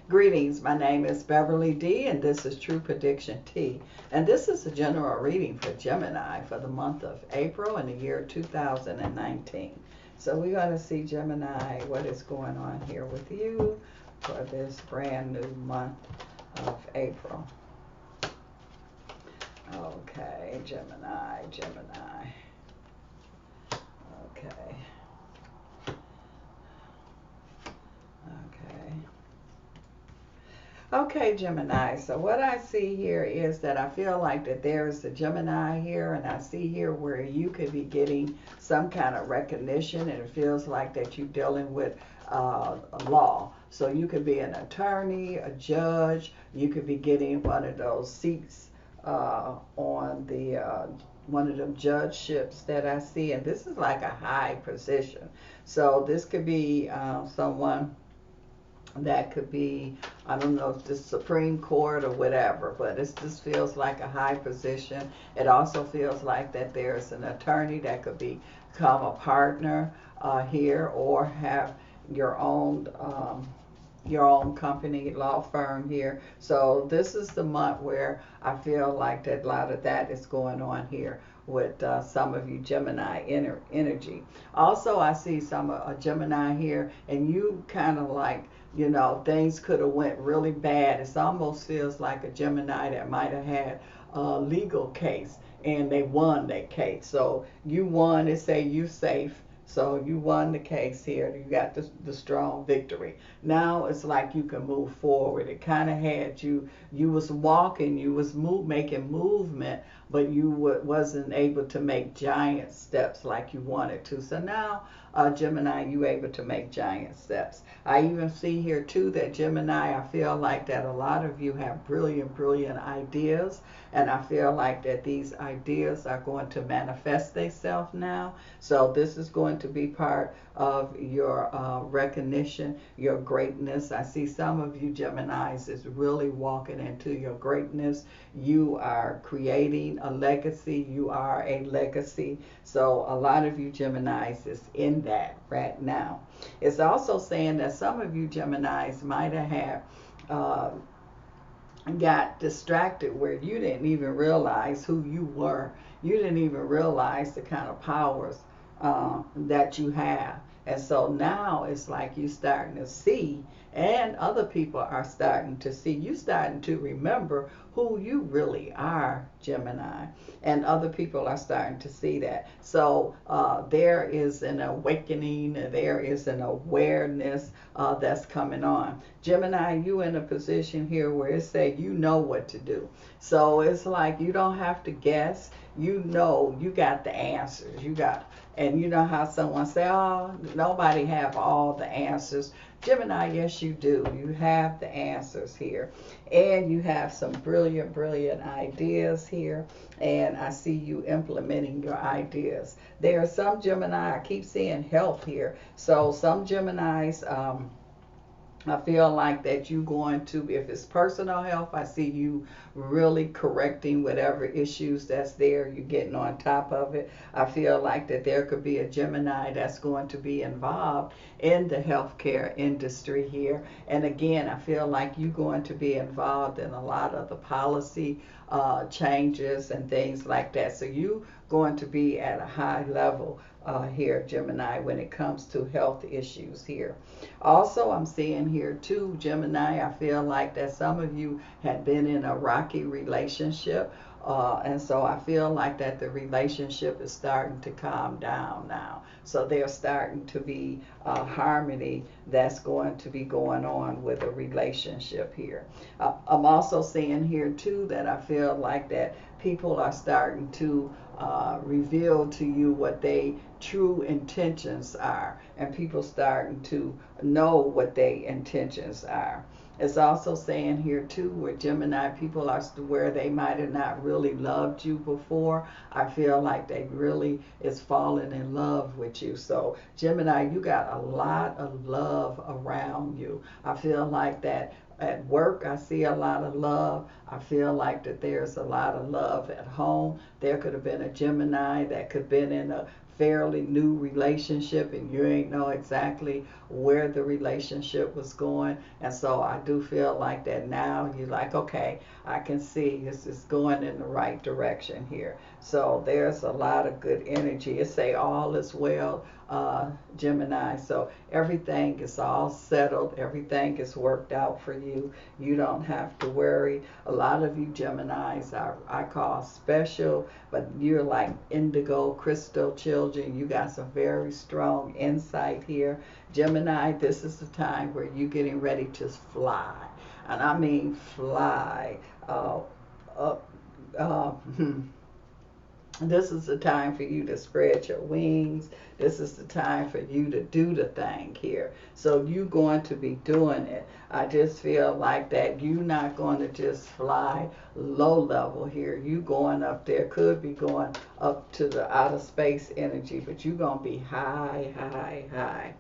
Greetings, my name is Beverly D, and this is True Prediction T. And this is a general reading for Gemini for the month of April in the year 2019. So we're going to see, Gemini, what is going on here with you for this brand new month of April. Okay, Gemini. Okay. Okay, Gemini, so what I see here is that I feel like that there's a Gemini here, and I see here where you could be getting some kind of recognition, and it feels like that you're dealing with a law. So you could be an attorney, a judge, you could be getting one of those seats on the one of them judgeships that I see, and this is like a high position. So this could be someone that could be, I don't know if the Supreme Court or whatever, but it just feels like a high position. It also feels like that there's an attorney that could become a partner here, or have your own company, law firm here. So this is the month where I feel like that a lot of that is going on here with some of you Gemini energy. Also, I see some a Gemini here, and you kind of like, you know, things could have went really bad. It almost feels like a Gemini that might have had a legal case and they won that case. So you won, they say you safe. So you won the case here. You got the strong victory. Now it's like you can move forward. It kind of had you was walking, you was making movement, but you wasn't able to make giant steps like you wanted to. So now, Gemini, you able to make giant steps. I even see here too that Gemini, I feel like that a lot of you have brilliant ideas, and I feel like that these ideas are going to manifest themselves now. So this is going to be part of your recognition, your greatness. I see some of you Geminis is really walking into your greatness. You are creating a legacy. You are a legacy. So a lot of you Geminis is in that right now. It's also saying that some of you Geminis might have had got distracted where you didn't even realize who you were. You didn't even realize the kind of powers that you have. And so now it's like you starting to see, and other people are starting to see, you starting to remember who you really are, Gemini. And other people are starting to see that. So there is an awakening, there is an awareness that's coming on. Gemini, you in a position here where it say you know what to do. So it's like you don't have to guess. You know, you got the answers. You got, and you know how someone say, oh, nobody have all the answers. Gemini, yes you do. You have the answers here, and you have some brilliant ideas here, and I see you implementing your ideas. There are some Gemini, I keep seeing health here, so some Geminis, I feel like that you're going to, if it's personal health, I see you really correcting whatever issues that's there. You're getting on top of it. I feel like that there could be a Gemini that's going to be involved in the healthcare industry here. And again, I feel like you're going to be involved in a lot of the policy changes and things like that. So you going to be at a high level here, Gemini, when it comes to health issues here. Also, I'm seeing here too, Gemini, I feel like that some of you had been in a rocky relationship, and so I feel like that the relationship is starting to calm down now. So there's starting to be harmony that's going to be going on with a relationship here. I'm also seeing here too that I feel like that people are starting to reveal to you what they true intentions are, and people starting to know what their intentions are. It's also saying here too where Gemini people are where they might have not really loved you before. I feel like they really is falling in love with you. So Gemini, you got a lot of love around you. I feel like that at work, I see a lot of love. I feel like that there's a lot of love at home. There could have been a Gemini that could have been in a fairly new relationship and you ain't know exactly where the relationship was going. And so I do feel like that now you're like, okay, I can see this is going in the right direction here. So there's a lot of good energy. It say all is well, Gemini. So everything is all settled. Everything is worked out for you. You don't have to worry. A lot of you Geminis I call special, but you're like indigo crystal children. You got some very strong insight here. Gemini, this is the time where you're getting ready to fly. And I mean fly. Up. This is the time for you to spread your wings. This is the time for you to do the thing here. So you're going to be doing it. I just feel like that you're not going to just fly low level here. You going up there, could be going up to the outer space energy, but you're going to be high, high, high.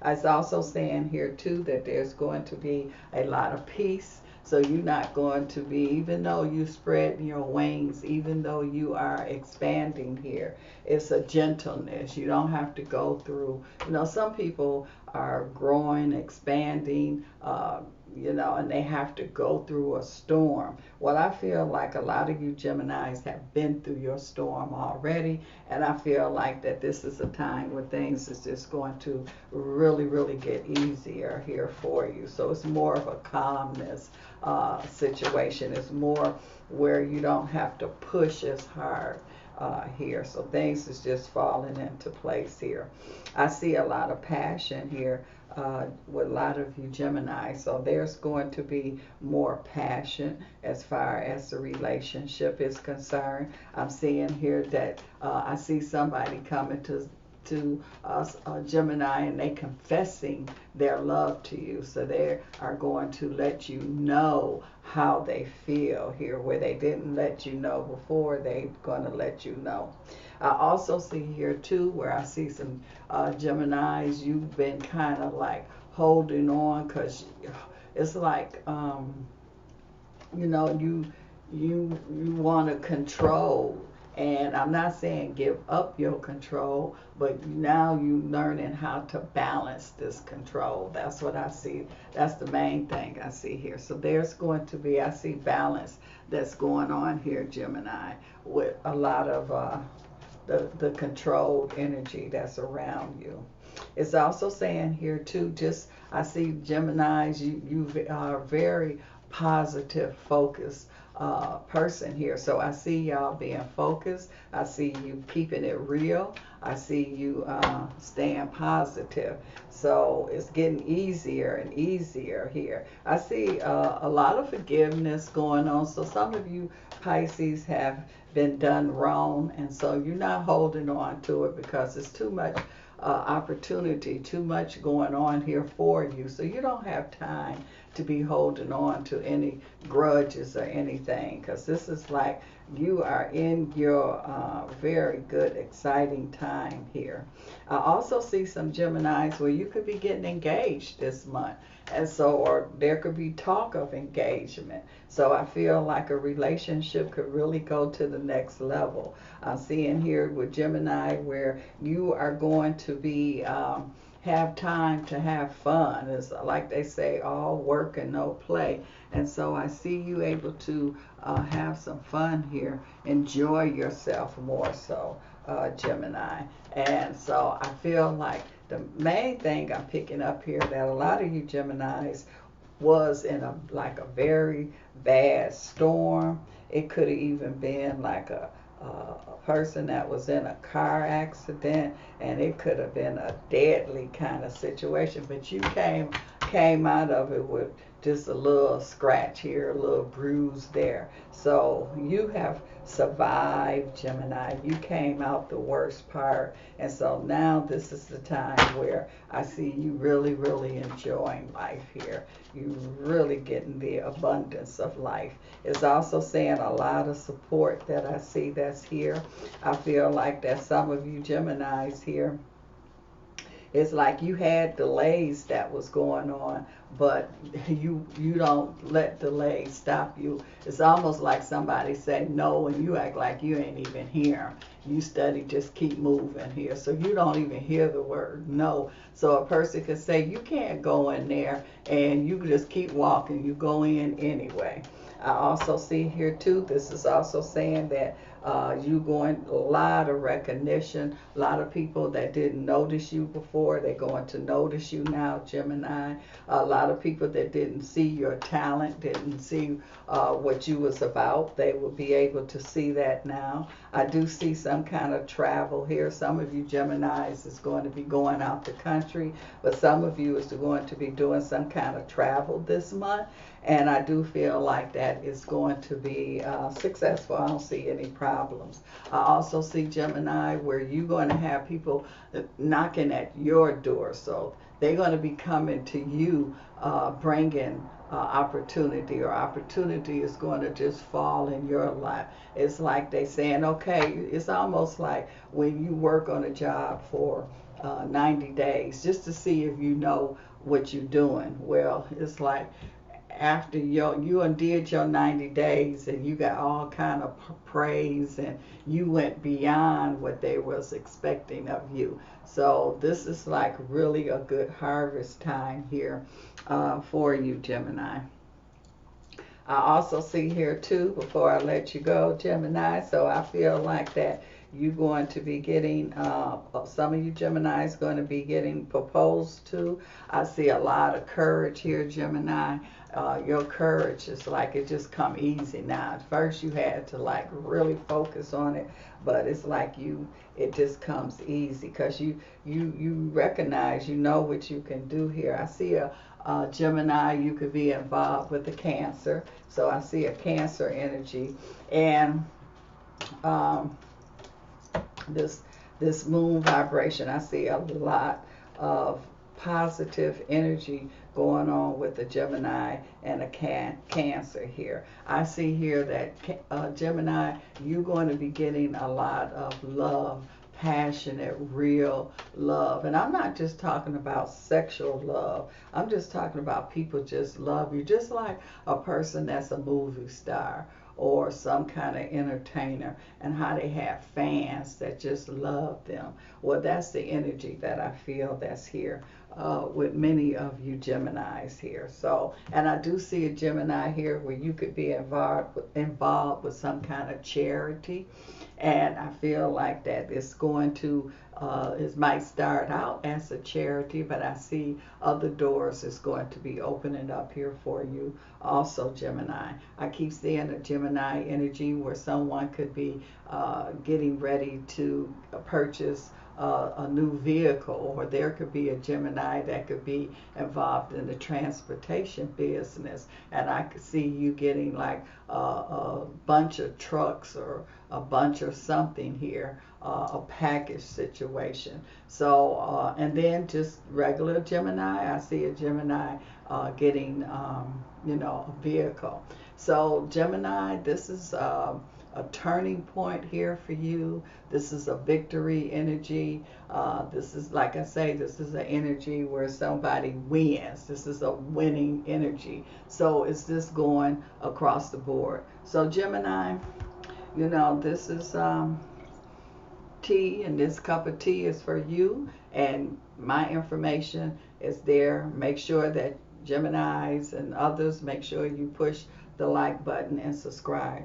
It's also saying here too that there's going to be a lot of peace. So you're not going to be, even though you spread your wings, even though you are expanding here, it's a gentleness. You don't have to go through, some people are growing, expanding, and they have to go through a storm. Well, I feel like a lot of you Geminis have been through your storm already, and I feel like that this is a time where things is just going to really, really get easier here for you. So it's more of a calmness situation. It's more where you don't have to push as hard here. So things is just falling into place here. I see a lot of passion here with a lot of you Gemini. So there's going to be more passion as far as the relationship is concerned. I'm seeing here that I see somebody coming to us, Gemini, and they confessing their love to you. So they are going to let you know how they feel here, where they didn't let you know before, they're going to let you know. I also see here too where I see some Geminis, you've been kind of like holding on because it's like, you want to control. And I'm not saying give up your control, but now you're learning how to balance this control. That's what I see. That's the main thing I see here. So there's going to be, I see balance that's going on here, Gemini, with a lot of the controlled energy that's around you. It's also saying here too, just I see Geminis, you are very positive, focused person here. So I see y'all being focused. I see you keeping it real. I see you staying positive. So it's getting easier and easier here. I see a lot of forgiveness going on. So some of you Pisces have been done wrong, and so you're not holding on to it because it's too much opportunity, too much going on here for you. So you don't have time to be holding on to any grudges or anything, because this is like you are in your very good, exciting time here. I also see some Geminis where you could be getting engaged this month. And so, or there could be talk of engagement. So I feel like a relationship could really go to the next level. I'm seeing here with Gemini where you are going to be have time to have fun. It's like they say, all work and no play. And so I see you able to have some fun here, enjoy yourself more so, Gemini. And so I feel like the main thing I'm picking up here that a lot of you Geminis was in a very bad storm. It could have even been like a person that was in a car accident, and it could have been a deadly kind of situation, but you came out of it with just a little scratch here, a little bruise there. So you have survived, Gemini. You came out the worst part, and so now this is the time where I see you really, really enjoying life here. You really getting the abundance of life. It's also saying a lot of support that I see that's here. I feel like that some of you Geminis here, It's like you had delays that was going on, but you don't let delays stop you. It's almost like somebody say no and you act like you ain't even hear 'em. You study, just keep moving here, so you don't even hear the word no. So a person could say you can't go in there, and you just keep walking, you go in anyway. I also see here too, this is also saying that you going a lot of recognition. A lot of people that didn't notice you before, they're going to notice you now, Gemini. A lot of people that didn't see your talent, didn't see what you was about, they will be able to see that now. I do see some kind of travel here. Some of you Geminis is going to be going out the country, but some of you is going to be doing some kind of travel this month. And I do feel like that is going to be successful. I don't see any problems. I also see, Gemini, where you're going to have people knocking at your door. So they're going to be coming to you, bringing opportunity, or opportunity is going to just fall in your life. It's like they saying, okay, it's almost like when you work on a job for 90 days just to see if you know what you're doing. Well, it's like after you undid your 90 days and you got all kind of praise and you went beyond what they was expecting of you. So this is like really a good harvest time here for you, Gemini. I also see here too, before I let you go, Gemini, so I feel like that you're going to be getting, some of you Gemini is going to be getting proposed to. I see a lot of courage here, Gemini. Your courage is like it just come easy now. At first you had to like really focus on it, but it's like it just comes easy because you recognize, you know what you can do here. I see a Gemini, you could be involved with the Cancer. So I see a Cancer energy, and this moon vibration, I see a lot of positive energy going on with the Gemini and a Cancer here. I see here that Gemini, you're going to be getting a lot of love, passionate, real love. And I'm not just talking about sexual love. I'm just talking about people just love you, just like a person that's a movie star or some kind of entertainer, and how they have fans that just love them. Well, that's the energy that I feel that's here with many of you Geminis here. So, and I do see a Gemini here where you could be involved with some kind of charity. And I feel like that it's going to, it might start out as a charity, but I see other doors is going to be opening up here for you also, Gemini. I keep seeing a Gemini energy where someone could be getting ready to purchase a new vehicle, or there could be a Gemini that could be involved in the transportation business, and I could see you getting like a bunch of trucks or a bunch of something here, a package situation. So and then just regular Gemini, I see a Gemini getting a vehicle. So Gemini, this is a turning point here for you. This is a victory energy. This is, like I say, this is an energy where somebody wins. This is a winning energy. So it's just going across the board. So Gemini, this is tea, and this cup of tea is for you, and my information is there. Make sure that Geminis and others, make sure you push the like button and subscribe.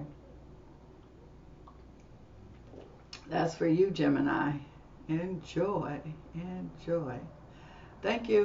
That's for you, Gemini. Enjoy. Thank you.